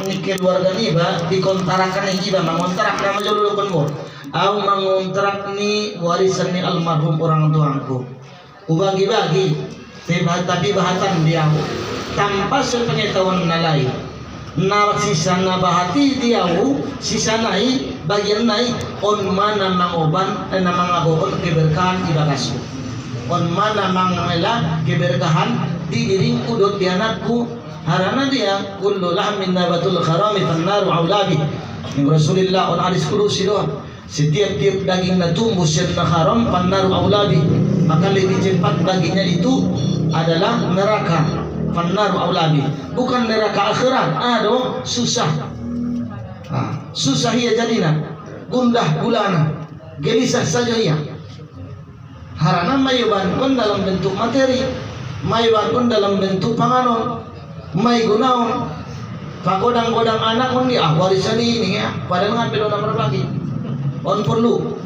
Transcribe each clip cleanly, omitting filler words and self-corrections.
ni keluarga ni ba dikontarakan ni iba mangontrak nama jolulukon mo au mangontrak ni warisan ni almarhum orang tuaku ubagi-bagi tapi bahatan dia tanpa sepengetahuan nalai na sisa na bahati dia sisa nai bagian nai on mana mangoban na mangaboon keberkahan ibagasu on mana mangela keberkahan di diriku dot di anakku harana dia kullu lahmin nabatul kharami fannaru aulabi Rasulullah on hadis kudusi doang setiap daging na tumbuh setiap haram fannaru aulabi maka lebih cepat baginya itu adalah neraka fannaru aulabi bukan neraka akhirat susah susah ia jadinya gundah gulana gelisah saja ia harana mayuban kon dalam bentuk materi mayuban kon dalam bentuk panganon may gunaon pagodang-godang anak kon di warisan ini ya padahal ngambil orang berbagi on perlu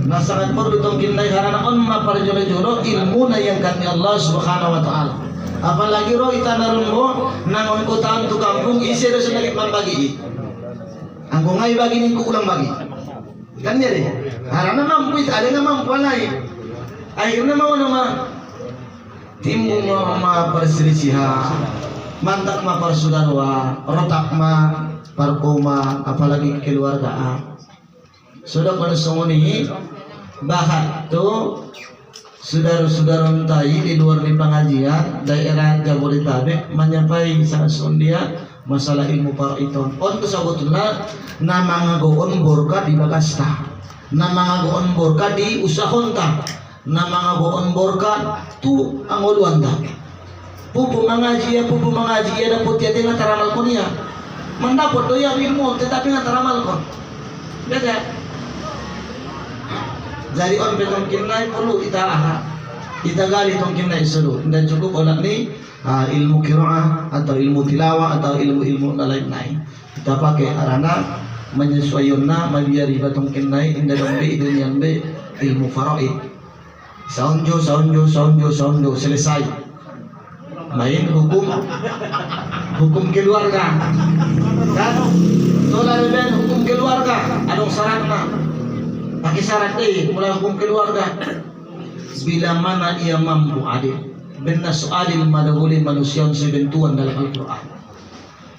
nah sangat perlu tong kinai harana on maparjolo-jolo ilmu na yang kami Allah Subhanahu wa taala apalagi ro itanarun mo nangon kotaan tu kampung isi do sedikit membagi anggo ngai bagi ni ku ulang bagi kan jadi harana mampu ada nga mampu lain akhirnya mau nama timbul ma perselisihan mantak ma persaudaraan rotak ma parkoma apalagi keluargaan sudah pada songoni bahat tu saudara-saudara entai di luar di pengajian daerah Jabodetabek menyampaikan sangat sondia masalah ilmu paraiton on sebetulnya nama ngagoon borka di Bagasta nama ngagoon borka di usahonta nama ngagoon borka tu angoluanda pupu mengaji ya dapat ya dengan taramal konia mendapat doya ilmu tetapi nggak taramal kon beda jadi on betong kinai perlu kita gali tong kinai seru dan cukup onak ni ilmu qiraah atau ilmu tilawah atau ilmu lain-lain kita pakai arana menyesuaikan mabiari batong kinai indah dombe dunia be ilmu faraid saunjo selesai main hukum keluarga kan tolak ben hukum keluarga adong syaratna pakai syarat mulai hukum keluarga bila mana ia mampu adil benar adil mana boleh manusia sebentuan dalam Al-Quran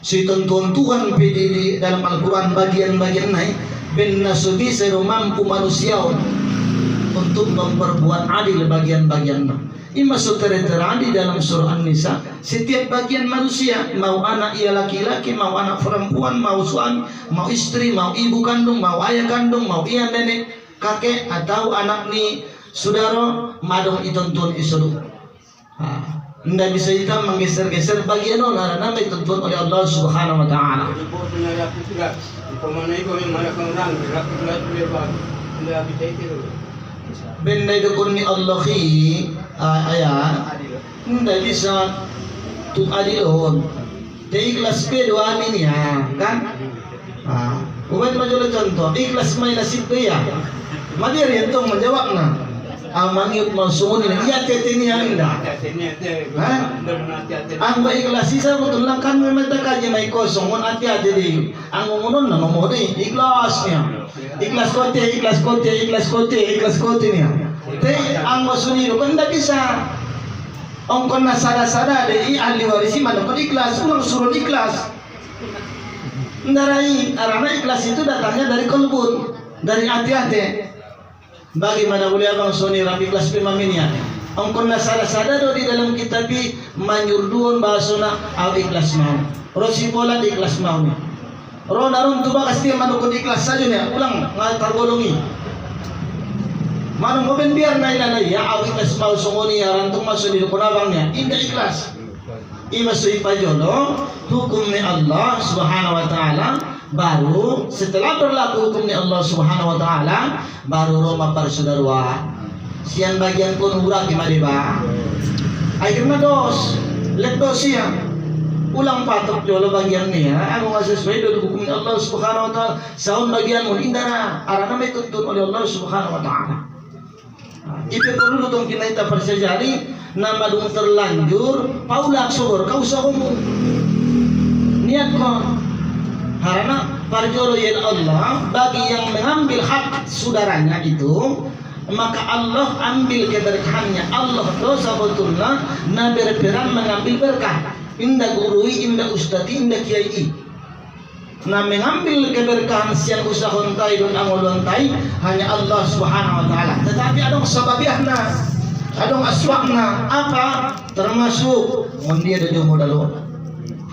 si tentuan Tuhan di dalam Al-Quran bagian-bagian naik benar bisa mampu manusia untuk memperbuat adil bagian-bagian ima sutera di dalam surah An-Nisa setiap bagian manusia mau anak ia laki-laki mau anak perempuan mau suami mau istri mau ibu kandung mau ayah kandung mau ia nenek kakek atau anak ni saudara madong ituntun isudu ndak bisa kita menggeser-geser bagian karena dituntun oleh Allah Subhanahu wa taala benda dukun ni Allah khi ayat ndak bisa tu adilon te ikhlas pe doa ini ya kan umat majulah contoh ikhlas main nasib dia madir entong menjawabna amangiut mausumun ini iya tete ni yang indah ang ba ikhlas isa betul lang kan memang kaji mai kosong on hati-hati di ang ngonon na mamodi ikhlasnya ikhlas kote niya te ang masuniro kan ndak bisa ong kon nasada-sada de ahli warisi man kon ikhlas ulang suruh ikhlas ndarai arana ikhlas itu datangnya dari kolbun dari hati-hati bagaimana boleh abang soni rapi kelas pemaminia angkon nasara-sada do di dalam kitab manyurduon bahasuna au ikhlas mau rosi pola di ikhlas mau ni ro darun tu bakas dia manukun ikhlas saja ni ulang ngatar golongi manung moben biar nailana ya au ikhlas mau songoni arantung masuk di kunabangnya indah ikhlas imasui pajolo hukumnya Allah Subhanahu wa taala baru setelah berlaku hukumnya Allah Subhanahu wa taala baru Roma persaudaraan siang bagian pun urang di madeba akhirnya lek dosia ulang patok jolo bagian ni aku masih sesuai dengan hukumnya Allah Subhanahu wa taala saun bagian mun indara arana may tuntun oleh Allah Subhanahu wa taala itu perlu tong kita persejari nama dung terlanjur paulak sobor kau sahomu ni niat kon. Karena parjolo ya Allah bagi yang mengambil hak saudaranya itu, maka Allah ambil keberkahannya. Allah dosa betulnya na berperan mengambil berkah. Indah gurui, indah ustadi, indah kiai. Nah mengambil keberkahan siang usaha hontai dan angol hontai hanya Allah Subhanahu wa taala. Tetapi ada sababiahna, ada aswakna apa? Termasuk dia ada modal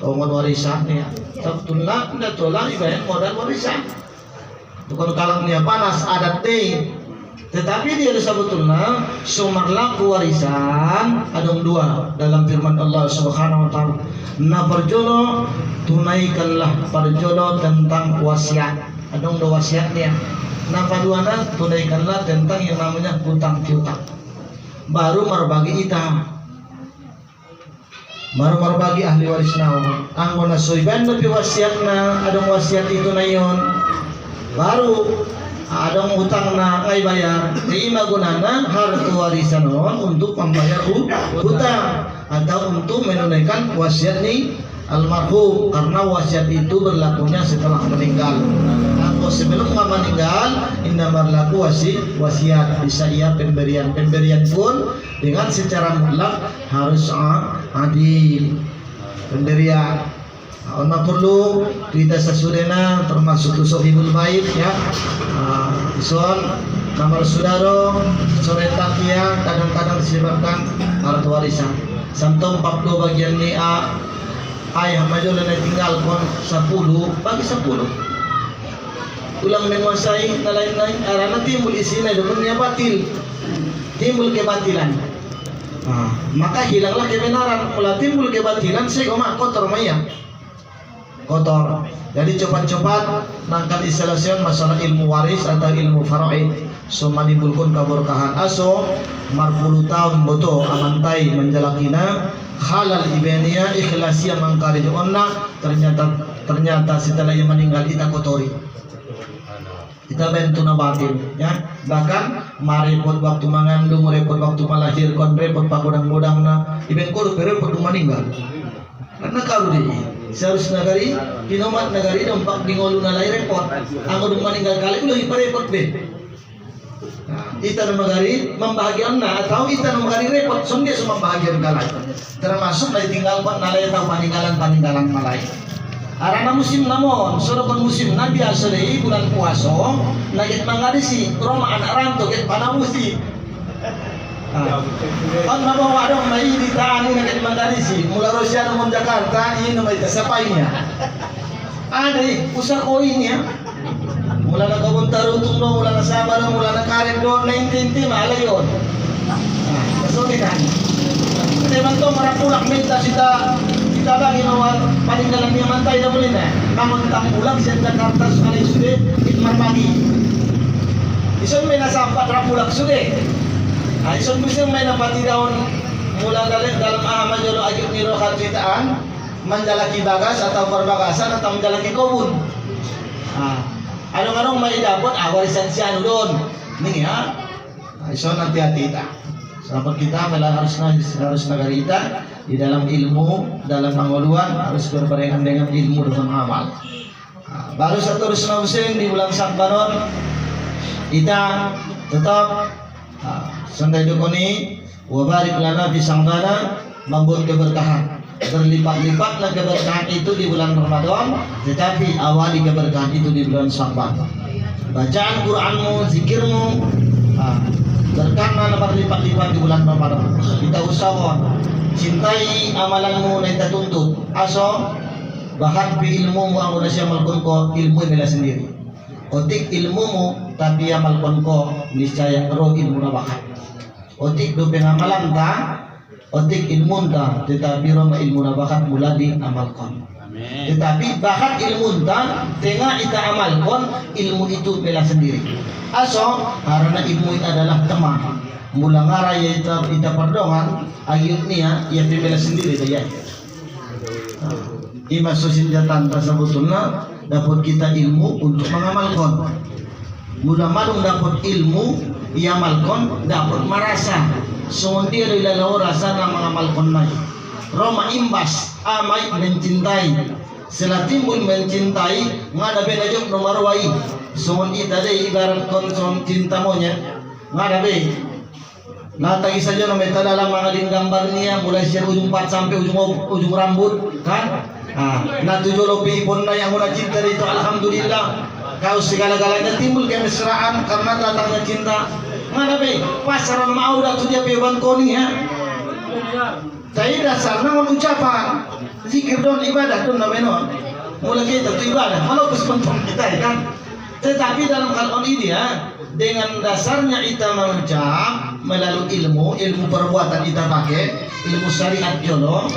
warisan ya. Sebetulnya tidak tolak ibarat modal warisan. Bukan kalangnya panas adat deh. Tetapi dia sebetulnya sumarlaku warisan ada dua dalam firman Allah Subhanahu wa taala. Na perjono tunaikanlah perjono tentang wasiat. Ada dua wasiatnya. Na paduana tunaikanlah tentang yang namanya hutang piutang. Baru marbagi hitam. Baru marbagi ahli warisna. Anggona soiban tapi wasiatna ada wasiat itu nayon. Baru ada hutang na ngai bayar, terima gunana harta warisan untuk membayar hutang atau untuk menunaikan wasiat ni almarhum, karena wasiat itu berlakunya setelah meninggal. Atau sebelum meninggal, indah berlaku wasiat bisa ia pemberian pun dengan secara mutlak harus adil pemberian. Ona perlu kita sesudena termasuk sohibul bait ya. Ison kamar saudara soretak ya kadang-kadang disebabkan harta warisan. Sampai 40 bagian ni ayah maju dan tinggal kon 10 bagi 10. Ulang menguasai lain-lain karena timbul isinya dunia batil. Timbul kebatilan. Maka hilanglah kebenaran. Mula timbul kebatilan segoma kotor maya. Kotor. Jadi cepat-cepat nangkat isolasi masalah ilmu waris atau ilmu faraid. So manimbulkan keberkahan aso marpuluh tahun boto amantai menjalakina halal ibenia ikhlasi yang mangkari onna ternyata setelah ia meninggal kita kotori. Kita bentuk nabatin ya. Bahkan marepot waktu mengandung, repot waktu melahirkan, repot pagodang-godang na iben korup repot meninggal. Karena kalau seharus nagari, pinomat nagari dompak di ngolu nalai repot. Anggo dung meninggal kali udah repot be. Ita nagari membahagian na atau ita nagari repot, sonde semua membahagian kalai. Termasuk nalai tinggal pot nalai atau paninggalan malai. Arana musim namon, sorokan musim na biasa deh bulan puaso, nagit mangarisi, Roma anak ranto ket panamusi. Ang nabawa dong may initaan na kanimandarisi mula Rusya naman Jakarta ini may tasapay niya usah koin niya mula na kabuntarutong no mula na Sabado mula na Karen doon na intinti maala yun kasulitan kasi man to marapulak minta kita ba ginawa paninggalan niya mantay na muli na naman tampulang siya Jakarta sa kalisude itmarmagi ison may nasampat rapulak sude. Ison bisa may napati daon mula dalam ahaman jolo ayut niro katitaan menjalaki bagas atau perbagasan atau menjalaki kobun. Anong may dapat warisan si anu doon. Ning ya. Ison hati-hati ta. Sahabat kita harus nagarita di dalam ilmu, dalam pengoluan harus berbarengan dengan ilmu dengan amal. Baru satu musim di bulan Syakban kita tetap Sandai dukoni wabarik lana bisangdana membuat keberkahan berlipat-lipatlah keberkahan itu di bulan Ramadan, tetapi awali keberkahan itu di bulan Syakban. Bacaan Quranmu, zikirmu berkahna berlipat-lipat di bulan Ramadan. Kita usahawan cintai amalanmu yang kita tuntut aso bahkan pi ilmumu ang siya malkon ko ilmu nila sendiri. Otik ilmumu tapi amalkon ko niscaya roh ilmu na bakat. Otik do pengamalan ta, otik ilmu ta, tetapi roh ilmu na bakat mula di amalkon. Tetapi bakat ilmu ta, tengah ita amalkon ilmu itu bela sendiri. Aso karena ilmu itu adalah teman. Mula ngarai ita perdongan, ayat niya ia bela sendiri dia. Ima sosial sebetulnya dapat kita ilmu untuk mengamalkan. Mudah malung dapat ilmu, iamalkan, dapat merasa. Semuanya adalah rasa na mengamalkan mai. Roma imbas, amai mencintai. Setelah timbul mencintai, ngada be najok nomor wai. Sungon ita deh ibarat konson cinta monyet. Ngada be. Natagi saja nomor dalam mengadin gambarnya mulai dari ujung pat sampai ujung rambut, kan? Nah tujuh lopi ponna yang udah cinta itu alhamdulillah. Kau segala-galanya timbul kemesraan karena datangnya cinta. Ngada be. Pasaran mau dah tu dia beban koni ya. Tapi dasarnya mau ucapan zikir don ibadah don namanya mulai kita itu ibadah kalau kesepentung kita kan. Tetapi dalam hal ini dia dengan dasarnya kita mengucap melalui ilmu perbuatan kita pakai ilmu syariat jolo,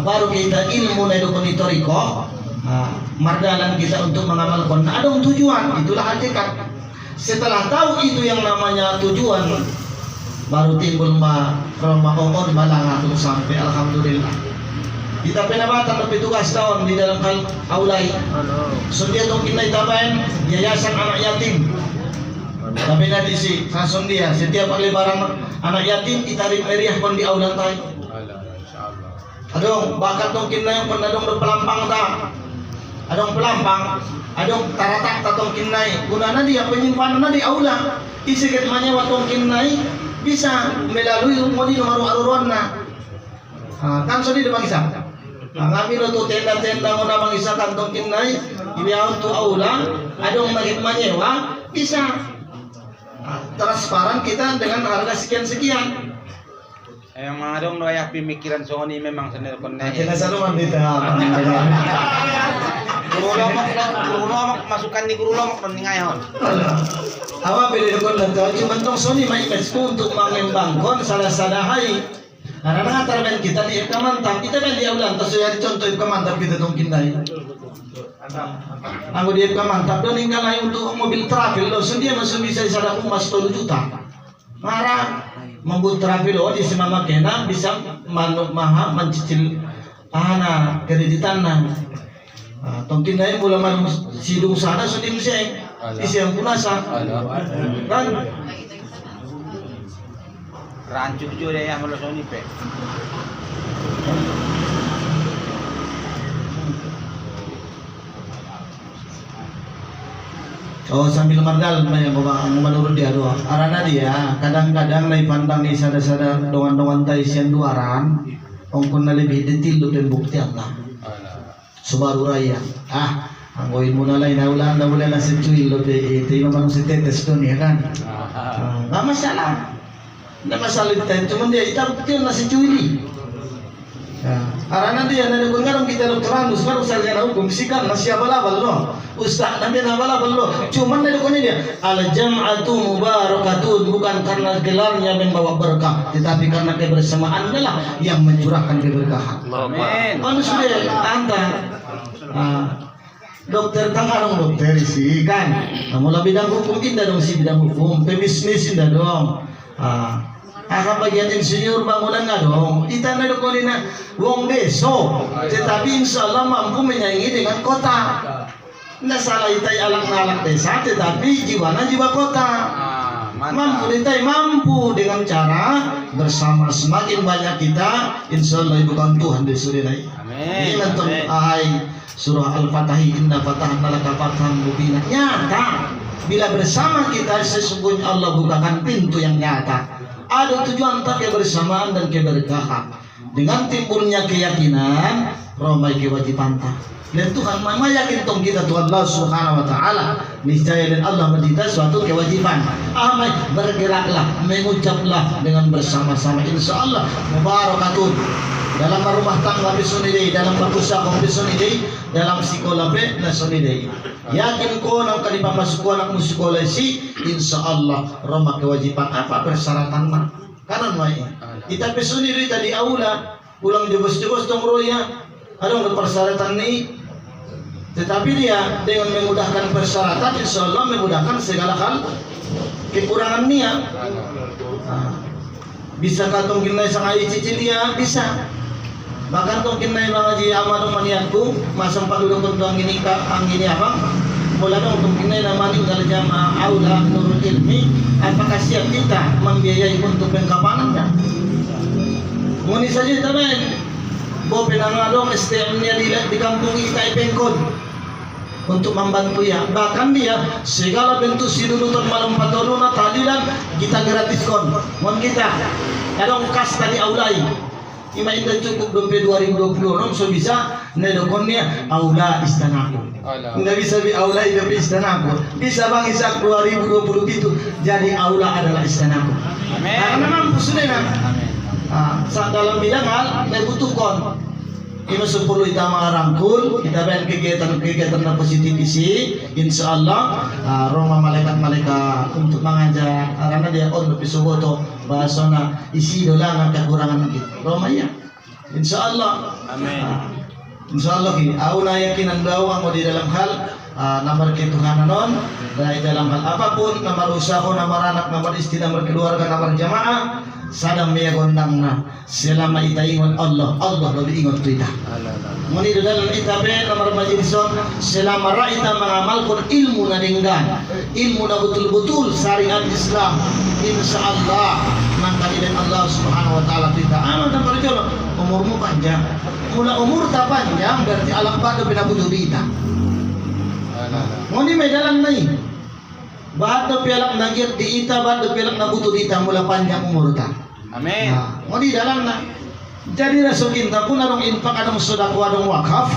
baru kita ilmu nedukun itoriko, mardalan kita untuk mengamalkan. Ada tujuan, itulah hakikat. Setelah tahu itu yang namanya tujuan, baru timbul romaon malangatul sampai alhamdulillah. Kita penabatan lebih tugas tahun di dalam hal aulai. So dia tuh kita tambahin yayasan anak yatim. Tapi nanti si langsung dia setiap lebaran anak yatim ditarik meriah pun di aulan tay. Adong bakat dong kita yang pernah dong pelampang tak. Adong pelampang, adong taratak tatong kinai. Gunanya dia penyimpanan di aula. Isi ketmanya watong kinai bisa melalui modi nomor aruruanna. Kan so di bangsa. Ngambil tu tenda-tenda mau nama isa kantong kinai, ibiaw tu aula, adong magit manyewa bisa. Transparan kita dengan harga sekian-sekian. Yang adong doa pemikiran soalnya memang sendiri pernah. Kita selalu mandita. Guru lomok masukkan di guru lomok peningayon. Awa beli dekon lantaran cuma tong soni mai mesku untuk mengembangkan salah hai. Karena antar kita di mantap, kita main di aulan terus ya contoh mantap kita tong kindai. Aku di mantap dan hingga lain untuk mobil trafil lo sedia masih bisa sada emas 10 juta. Marah membuat trafil lo di semama kena bisa maha mencicil ahana kreditan tong kindai mula man sidung sana sudim seng isi yang punasa kan rancu juga yang melosoni pe. Oh sambil mardal menurut dia doa. Arana dia kadang-kadang naik pandang di sada-sada dongan-dongan tai sian duaran. Ongkon na lebih detail dan bukti Allah. Subaru raya. Anggoin mo na lang naulan na wala na si Chuy lo de ito yung si tetes doon ya kan. Nggak masalah. Nggak masalah kita, cuma dia itu nasi culi. Arana dia nanti ngarang kita dokteran, sekarang sarjana hukum sikap nasi abal-abal lo, ustaz nanti abal-abal lo. Cuma nanti dia al jam'atu mubarakatun bukan karena gelarnya membawa berkah, tetapi karena kebersamaannya lah yang mencurahkan keberkahan. Amin. Manusia anda. Dokter tangan dokter sih kan, mula bidang hukum indah dong si bidang hukum, pebisnis indah dong. Akan bagian insinyur bangunan nggak dong? Kita nak dokolina wong deso, tetapi insya Allah mampu menyaingi dengan kota. Nggak salah itai alang-alang desa, tetapi jiwana jiwa kota. Mampu itai mampu dengan cara bersama semakin banyak kita, insya Allah bukan Tuhan desulilai. Ini nanti ayat surah Al-Fatahi inna fatahna laka fathan mubina. Nyata bila bersama kita sesungguhnya Allah bukakan pintu yang nyata. Ada tujuan tak kebersamaan dan keberkahan. Dengan timbulnya keyakinan, romai kewajiban tak. Dan Tuhan memang yakin tong kita Tuhan Allah Subhanahu Wa Taala. Niscaya dan Allah menjadi suatu kewajiban. Amai bergeraklah, mengucaplah dengan bersama-sama. Insya Allah mubarakatun. Dalam rumah tangga bisunidai, dalam berusaha bisunidai, dalam sekolah be nasunidai. Yakin ko nang kalipa masuk anak sekolah si, insya Allah roma kewajiban apa persyaratan mah. Kanan mai. Kita bisunidai tadi aula, pulang jebos-jebos tong roya. Ada persyaratan ni. Tetapi dia dengan memudahkan persyaratan, insya Allah memudahkan segala hal kekurangan niat. Bisa katong kinai sangai cicil dia bisa. Bahkan tong kinai mangaji amadong manianku masang padulong tong ini apa? Mula dong tong kinai namani udah jamaah aula nurul ilmi. Apakah siap kita membiayai untuk pengkapanannya? Muni saja teman. Bo penangadong STM niya di kampung kita Ipengkon untuk membantu ya. Bahkan dia segala bentuk sinunutan malam patoruna tahlilan kita gratiskon. Mon kita kadang kas tadi aulai. Ima indah cukup dompet 2026 so bisa nedokonnya aula istanaku. Nggak bisa di aula itu istanaku. Bisa bang Isak 2020 itu jadi aula adalah istanaku. Amin. Karena mampu sudah kan. Saat dalam bidang hal dibutuhkan. Ini 10 kita merangkul, kita bayar kegiatan positif isi, insya Allah Roma malaikat untuk mengajak karena dia lebih suboto bahasana isi dolangan kekurangan kita. Roma ya, insya Allah. Amin. Insya Allah ini, aku yakinan bahwa mau di dalam hal nomor ketuhanan non, baik dalam hal apapun, nomor usaha, nomor anak, nomor istri, nomor keluarga, nomor jamaah. Sadang mea gondangna selama ita ingat Allah lebih ingat kita. Muni dalam ita be nomor majlisun selama ita mengamalkan ilmu na denggan, ilmu na betul-betul syariat Islam, insya Allah mangkali dan Allah Subhanahu Wa Taala kita amal dan perjalanan umurmu panjang. Mula umur tak panjang berarti alam pada bina butuh kita. Muni medalan nai. Bahat do pelak nagir di ita, bahat do pelak na butuh ita mula panjang umur ta. Amin. Mau di dalam na. Jadi rasul kita pun adong infak adong sedekah adong wakaf.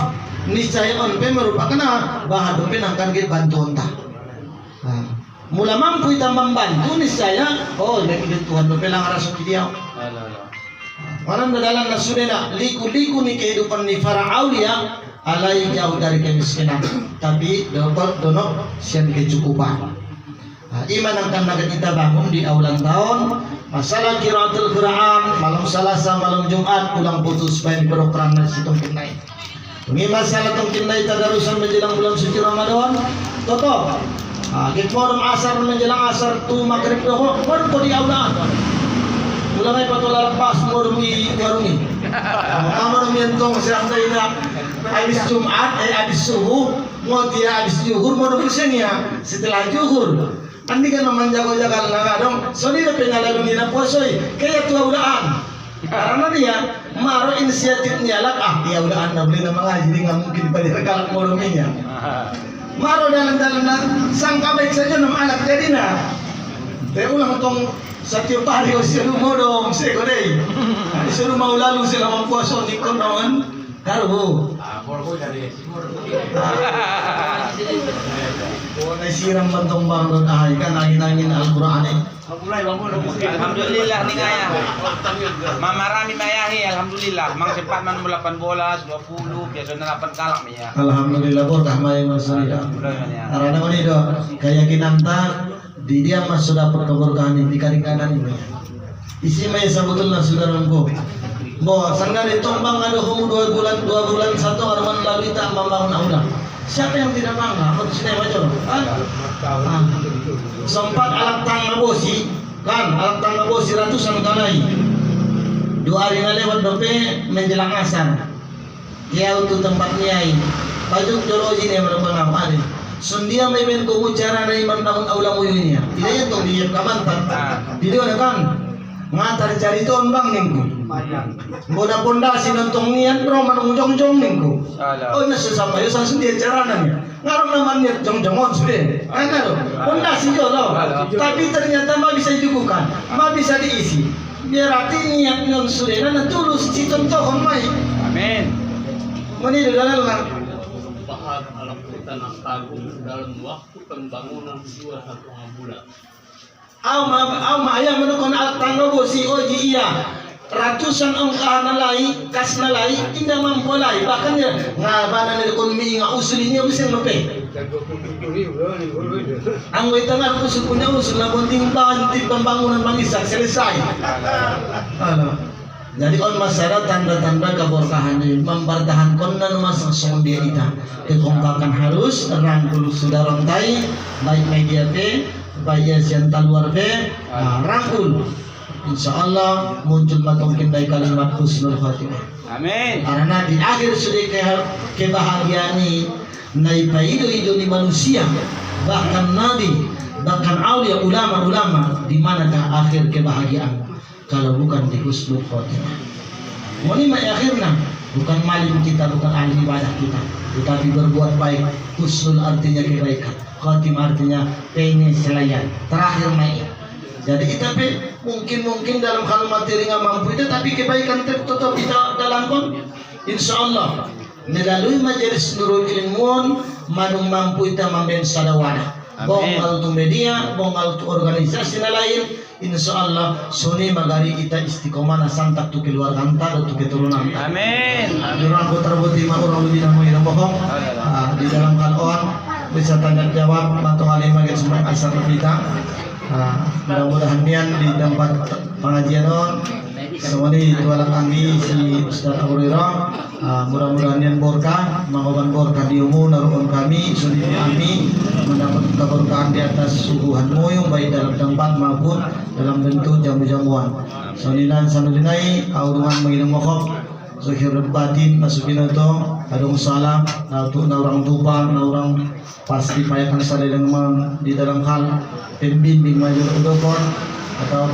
Niscaya on pe merupakan bahat do penangkan kita bantuan ta. Mula mampu ita membantu niscaya lagi Tuhan do pelang rasul dia. Orang dalam na sudah liku-liku ni kehidupan ni para aulia alai jauh dari kemiskinan. Tapi donok sian kecukupan. Iman akan naga kita bangun di awalan tahun masalah qiraatul Quran malam Selasa malam Jumat pulang putus main program nasi tongkin naik. Ini masalah tongkin naik tadarusan menjelang bulan suci Ramadan. Toto, kita forum asar menjelang asar tu maghrib doh baru di aulaan. Mulai patola lepas murmi warungi. Kamar mentong siang dah habis Jumat habis subuh mau dia habis zuhur mau ya setelah zuhur. Andi kan memanjago-jagal naga dong. So dia pengalang ni na posoi kaya tuaulaan. Karena dia maro inisiatifnya lah dia udah anda beli nama ngaji nggak mungkin pada rekalak morominya. Maro dalam sangka baik saja nama anak jadi na. Saya ulang tong setiap hari usia rumah dong seko deh. Disuruh mau lalu selama puasa di konongan karu. Siram bantong bangun kan angin-angin Al-Quran ini. Alhamdulillah nih ngaya. Mama Rami mayahi alhamdulillah. Mang sempat man 8 bola 20 biasa 8 kalak nih ya. Alhamdulillah berkah mai masulillah. Karena ini do keyakinan ta di dia mas sudah perkeberkahan di kiri kanan ini. Isi mai sebetulnya sudah nunggu. Bo sangga ditombang ada kamu 2 bulan 1 arman lalu kita membangun aula. Siapa yang tidak bangga? Aku sini macam sempat alat tangga bosi kan alat tangga bosi ratusan kanai 2 hari lewat dope menjelang asar dia untuk tempat nyai baju teologi ni merupakan apa ni sundia may ben ko cara na membangun aula mo yun niya tidak yan tong diyan kabantan video na kan ngatar cari ton bang ningku boda pondasi nontong nian bro manung jong ningku oh nasa sama yo sang dia carananya ngarang namanya jong-jongon sudah kan pondasi jo lo tapi ternyata mah bisa didukukan mah bisa diisi biar hati niat non sudah na tulus si contohon mai amin meni dalam Bahag alam kita ng tagong dalam waktu pembangunan 2,5 bulan. Aw ayam menukon alat tangga bosi oji iya ratusan angka nalai kas nalai tidak mampu lai bahkan ya ngabana dari ekonomi nggak usulinya bisa ngepe anggoy tengah usul punya usul lah penting banti pembangunan bangsa selesai jadi on masyarakat tanda-tanda keberkahan ini mempertahankan dan masa dia kita kekompakan harus rangkul sudah rantai baik media P baik yang luar P rangkul insya Allah muncul matungkin dari kalimat husnul khatimah amin karena di akhir sudah kebahagiaan ini naipahidu di manusia bahkan nabi bahkan aulia ulama-ulama di manakah akhir kebahagiaan kalau bukan di husnul khatimah. Mau ni mai akhirna bukan malim kita, bukan ahli ibadah kita, tetapi berbuat baik. Husnul artinya kebaikan, khotim artinya penyelesaian, terakhir main. Jadi kita mungkin dalam hal materi nggak mampu itu, tapi kebaikan tetap kita dalamkan. Insya Allah melalui majelis Nurul Ilmun manung mampu kita memben sadawadah. Bonggal tu media, bonggal tu organisasi lain, insya Allah suni magari kita istiqomah santak tu keluarga antar tu keturunan. Amin. Orang aku terbuti mah orang lebih nama yang bohong. Di dalam kalon bisa tanya jawab atau alim bagi semua asal kita. Mudah-mudahan di tempat pengajian semua ini tualang kami si Ustaz Abu Hurairah. Mudah-mudahan yang berkah, mengoban berkah di umur naruhan kami, suri kami mendapat keberkahan di atas suguhanmu yang baik dalam tempat maupun dalam bentuk jamu-jamuan. Soninan sanulinai, aurungan menginam mokok, zuhir batin masukin itu, adung salam, nautu naurang tupa, naurang pasti payakan saling di dalam hal pembimbing maju udokon atau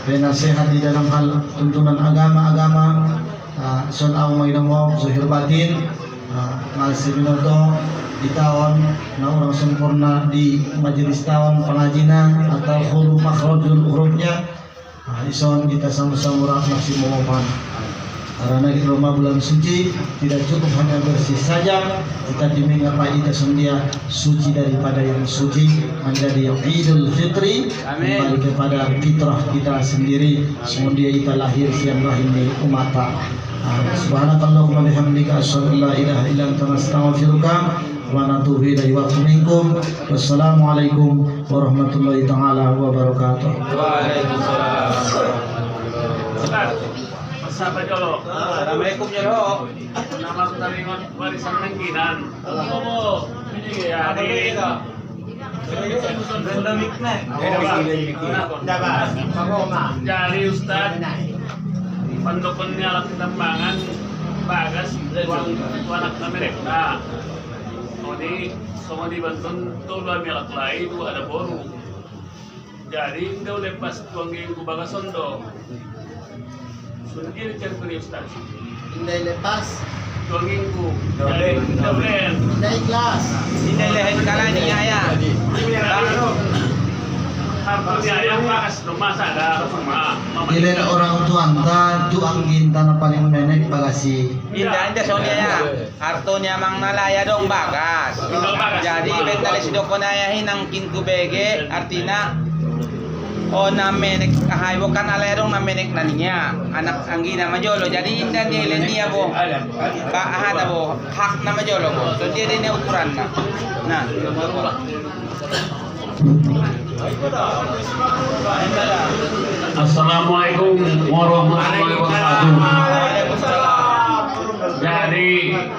penasehat di dalam hal tuntunan agama. Son ang mga mo zuhir batin masih binoto di tahun na orang sempurna di majelis tahun pengajian atau huruf makhrajul hurufnya ison kita sama-sama maksimalkan. Karena di Roma bulan suci tidak cukup hanya bersih saja, tetapi mengapa kita sendia suci daripada yang suci menjadi Idul Fitri, kembali kepada fitrah kita sendiri. Semoga kita lahir siang rahim di umat. Subhanakallahumma bihamdika asyhadu an la ilaha illa anta astaghfiruka wa atubu ilaik wa minkum. Wassalamualaikum warahmatullahi taala wabarakatuh. Waalaikumsalam. Sahabat Jolo. Assalamualaikum Jolo. Nama Taringon warisan Mengkinan. Halo. Ini ya di Jadi Ustaz pendokonnya alat tambangan bagas tuanak Amerika. Ini semua dibantu tulang alat lain itu ada boru. Jadi udah lepas tuangin ku bagas sondo. Sudah cari beli Ustaz. Inday lepas, Tuangin ku. Jadi doblen. inday kelas. Hindi lehin kala niya ya. Harusnya yang bagas rumah sadar rumah. Ilen orang tuan ta tuang ginta na paling menek bagasi. Indah soalnya ya. Artonya mang nalaya dong bagas. Jadi bentalis doko nayahin ang kinkubege artina na menek kahay bukan alaya dong na menek na niya anak anggi na majolo jadi indah dia niya bo kaahan na bo hak na majolo bo so dia din ukuran na Assalamualaikum warahmatullahi wabarakatuh. Jadi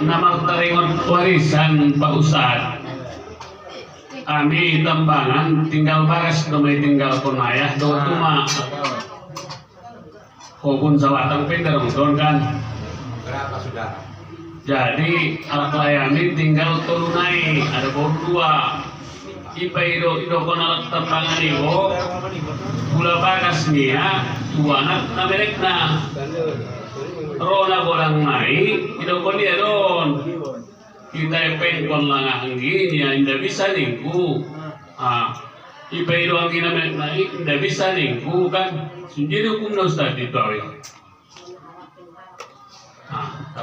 nama teringon warisan Pak Ustadz. Kami tambangan tinggal bagas domai tinggal ponayah do tuma. Hubun sawatang pindah don kan. berapa saudara? Jadi alat layani tinggal tulunai ada bor dua. Ipa ido kon alat tambangan ibo. Gula bagas niya tuanak na merekna. Rona bolang nai ido kon dia don. Kita pengkon lang angginya tidak bisa ningku. Ipa ido angin na merekna tidak bisa ningku kan. Sendiri hukum na Ustaz itu awi.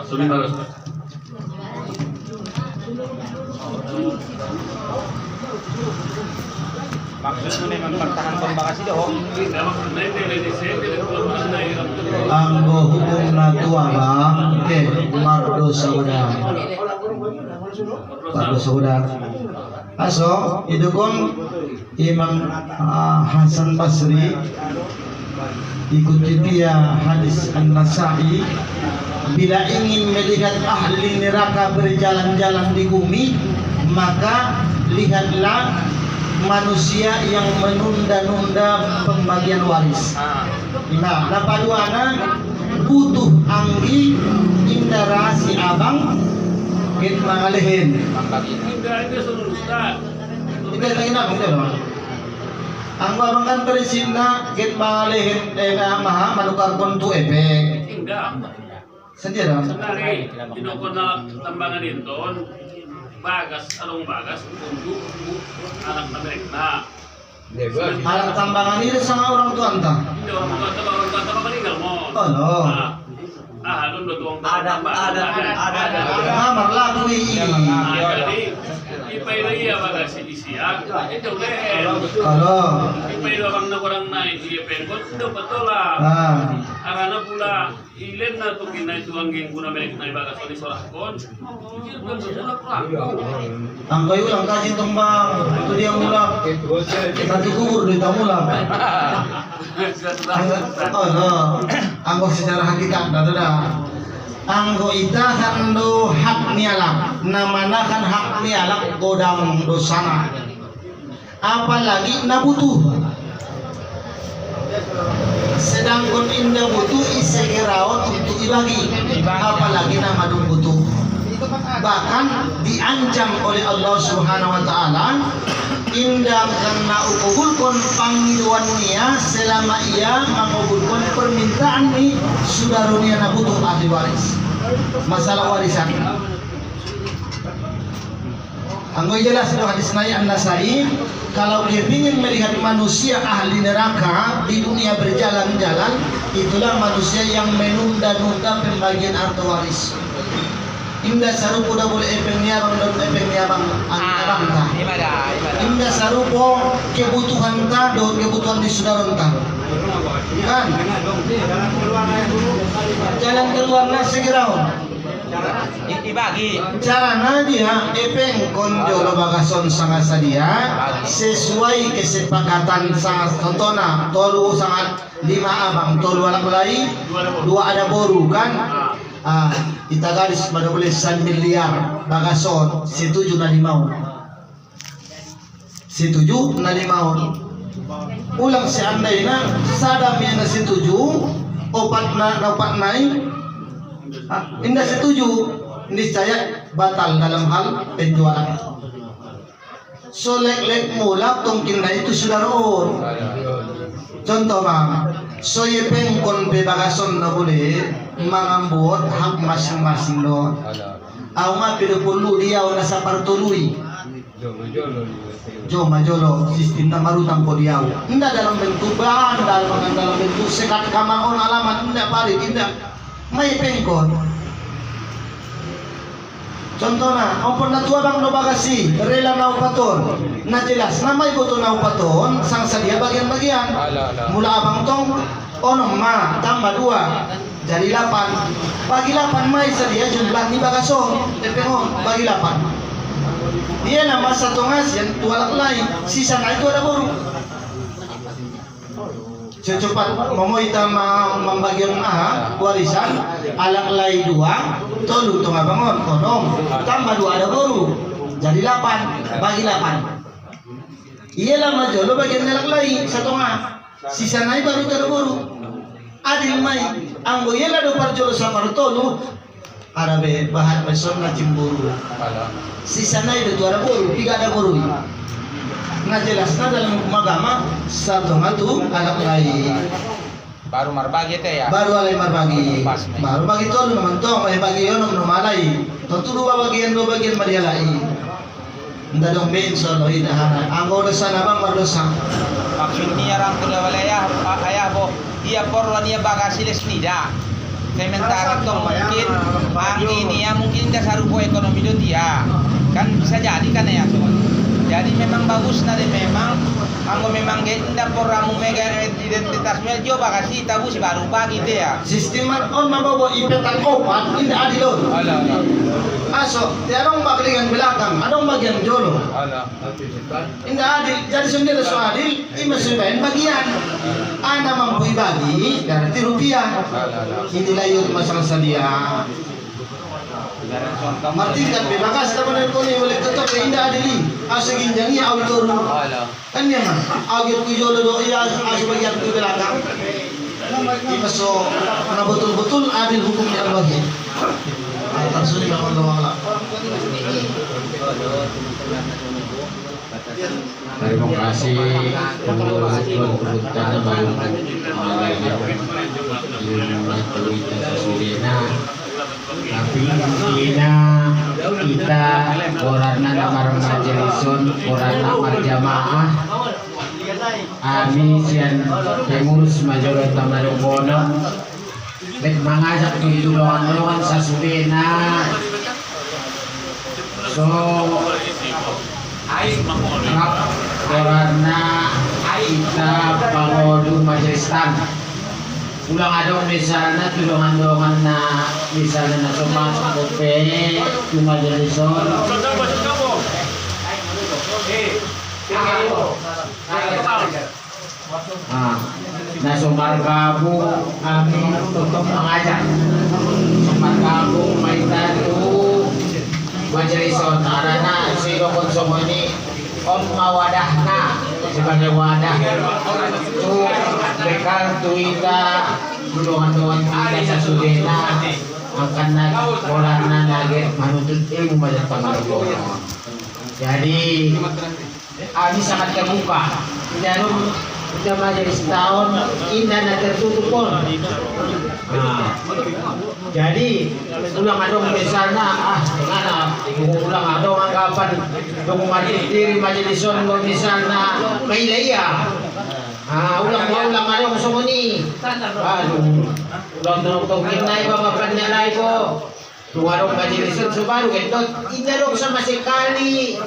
Sudah bagus. Maksud mo na magpartahan pang bakasi do. Ang hukum na tua ba mardo saudara. Mardo saudara. Aso idukon Imam Hasan Basri ikuti dia hadis An-Nasa'i, bila ingin melihat ahli neraka berjalan-jalan di bumi, maka lihatlah manusia yang menunda-nunda pembagian waris. Nah, napaduana butuh anggi indara si abang ket mangalehin. Kita tinggal gitu loh. Ang abang kan prinsipna ket mangalehin maha manukar pun tu efek. Sedia dong. Senari idokon na tambangan inton bagas along bagas untuk anak mereka. Anak tambangan ini sama orang tua entah. Hindi orang tua meninggal mo. Oh no. Doon tuwang ada. Kamar lagu ini. Jadi ipairia bagas isiya. Ito ulit. Kalau. Ipairia bang nakurang na iya pengkot do patola. Arana pula ilen na to kinay tuangging kuna mereka na bagas oli sorakon. Ijir kan sudah kurang. Ang kayo lang kasi tumbang. Ito dia mulak. Satu kubur di tamulang. Oh no. Anggo secara hakikat dah. Anggo ita hando hak nialak. Namana kan hak nialak godang dosana. Apalagi na butuh. Sedangkan indah butuh isegeraot untuk ibagi. Apalagi nama butuh. Bahkan diancam oleh Allah Subhanahu wa taala indah karena ukubulkan panggiluan nia selama ia mengabulkan permintaan ni sudarunia na butuh ahli waris masalah warisan. Anggo jelas itu hadis An-Nasai kalau dia ingin melihat manusia ahli neraka di dunia berjalan-jalan itulah manusia yang menunda-nunda pembagian harta waris. Indah sarupo dah boleh epeng niabang dan epeng niabang angkabang ta. Indah sarupo kebutuhan ta do kebutuhan di saudara ta. Kan? Jalan keluarnya segera. Dibagi. Carana dia epeng konjolo bagason sangat sadia sesuai kesepakatan sangat tontona tolu sangat 5 abang tolu anak lain 2 ada boru kan. Kita garis pada boleh 1 miliar bagason setuju na 5 setuju na 5 ulang seandainya sadam yang setuju opat naik indah setuju niscaya batal dalam hal penjualan so lek mula tungkin na itu sudah roon contoh bang so yepeng kon bebagason na boleh mangambot hak masing-masing doon aw nga pinupulu diyaw na sa partului jolo sistem na marutang po diyaw hindi dalam bentuk bahan dalam bentuk sekat kamar on alamat hindi parit hindi may pengkon contoh na ang natua bang no bagasi rela na upaton na jelas na may buto na upaton sang sadia bagian-bagian mula abang tong onong ma tambah 2 jadi 8 bagi 8 may sadia jumlah ni bagason tepengon bagi 8 dia nama satu ngasih tualak lain sisa na itu ada baru secepat memoita membagian warisan alak lay 2 tolu tunga bangon konong tambah 2 ada baru jadi 8 bagi 8 iyalah majolo bagian alak lay satu nga sisa nai baru baru adil mai anggo iyalah do parjolo sapar tolu arabe bahan meson na cimburu sisa nai do ada baru 3 ada baru nah jelasnya dalam hukum agama satu ngatu anak lain Baru marbagi teh ya. Baru alai marbagi. Baru bagi tolu naman to may bagi yon no malay. Tentu dua bagian madialai. Nda dong ben solo hidahana. Anggo dosa na bang mardosa. Maksudnya orang tua walaya ayah bo dia porwan dia bagasiles nida. Sementara to mungkin ang ini ya mungkin dasar rupo ekonomi do dia. Kan bisa jadi kan ya sobat. Jadi memang bagus nade memang anggo memang genda porang mega identitasnya jo bagasi tabu si baru bagi teh ya. Sistem on mabawa ipetan opat inda adilon. Ala. Aso, tiadong baglingan belakang, adong bagian jolo. Ala. Inda adil, jadi sendiri so adil, imasubain bagian. Ana mampu bagi dari rupiah. Inilah yuk masalah sadia. Martin kan bebakas teman ko ni boleh tetap indah adili asagin jangi autor kan dia mah agit ku jolo do ya asu bagian ku belakang ipaso na betul-betul adil hukumnya Allah ya tarsuni Allah wala terima kasih kebutuhan baru tapi ina kita orangna namar majelisun orangna marjamaah ami sian pengurus majelis tamadongbono bet mangajak tulungan sasudena so karena kita pangodu majelistan ulang adong misalnya tulungan na misalnya na somas kope di majelison na sumar gabung kami untuk mengajak sumar gabung may tadu majelison karena si Rokon Somoni om mawadahna sebagai wadah itu bekal tuita doan-doan kita sasudena akan orangna nage manuntut ilmu banyak pengalaman. Jadi kami sangat terbuka dalam kita majelis tahun indah dan tertutup pun. Jadi ulang adong misalnya ulang adong anggapan dokumen diri majelison misalnya mailaya ulang adong semua ni ulang tong kinay bapak nilai ko ulang adong majelison subaru gendot indah dong sama sekali